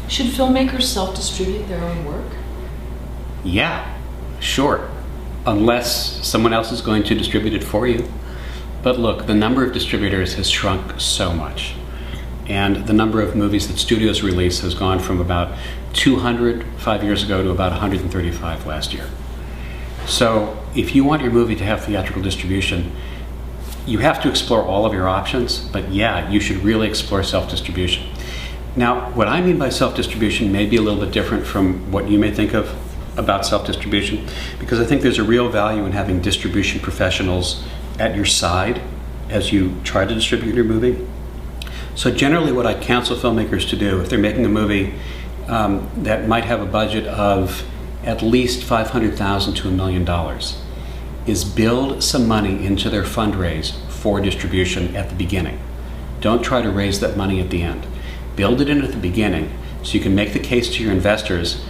Should filmmakers self-distribute their own work? Yeah, sure. Unless someone else is going to distribute it for you. But look, the number of distributors has shrunk so much. And the number of movies that studios release has gone from about 200 5 years ago to about 135 last year. So if you want your movie to have theatrical distribution, you have to explore all of your options, but yeah, you should really explore self-distribution. Now, what I mean by self-distribution may be a little bit different from what you may think of about self-distribution, because I think there's a real value in having distribution professionals at your side as you try to distribute your movie. So generally what I counsel filmmakers to do, if they're making a movie that might have a budget of at least $500,000 to $1 million, is build some money into their fundraise for distribution at the beginning. Don't try to raise that money at the end. Build it in at the beginning so you can make the case to your investors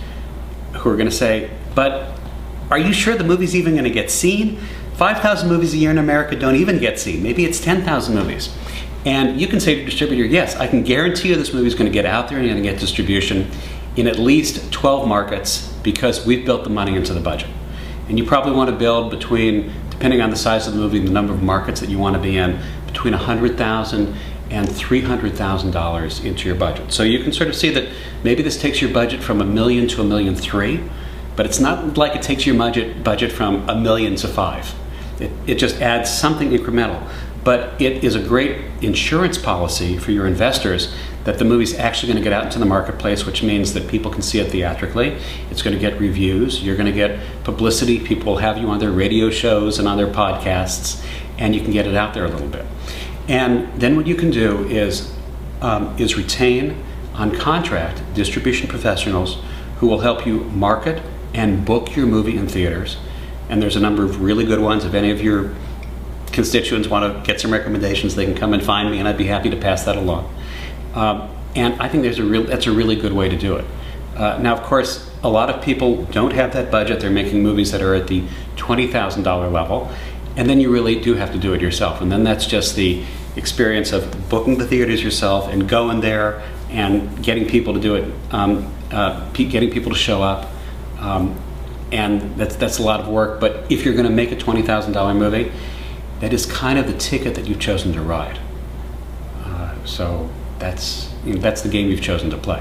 who are going to say, but are you sure the movie's even going to get seen? 5,000 movies a year in America don't even get seen. Maybe it's 10,000 movies. And you can say to the distributor, yes, I can guarantee you this movie's going to get out there and going to get distribution in at least 12 markets because we've built the money into the budget. And you probably want to build between, depending on the size of the movie and the number of markets that you want to be in, between $100,000 and $300,000 into your budget. So you can sort of see that maybe this takes your budget from $1 million to $1.3 million, but it's not like it takes your budget from $1 million to $5 million. It just adds something incremental. But it is a great insurance policy for your investors that the movie's actually going to get out into the marketplace, which means that people can see it theatrically. It's going to get reviews. You're going to get publicity. People will have you on their radio shows and on their podcasts, and you can get it out there a little bit. And then what you can do is retain on contract distribution professionals who will help you market and book your movie in theaters. And there's a number of really good ones. If any of your constituents want to get some recommendations, they can come and find me, and I'd be happy to pass that along. And I think that's a really good way to do it. Now, of course, a lot of people don't have that budget. They're making movies that are at the $20,000 level, and then you really do have to do it yourself. And then that's just the experience of booking the theaters yourself and going there and getting people to do it, getting people to show up. And that's a lot of work. But if you're going to make a $20,000 movie, that is kind of the ticket that you've chosen to ride. So that's the game you've chosen to play.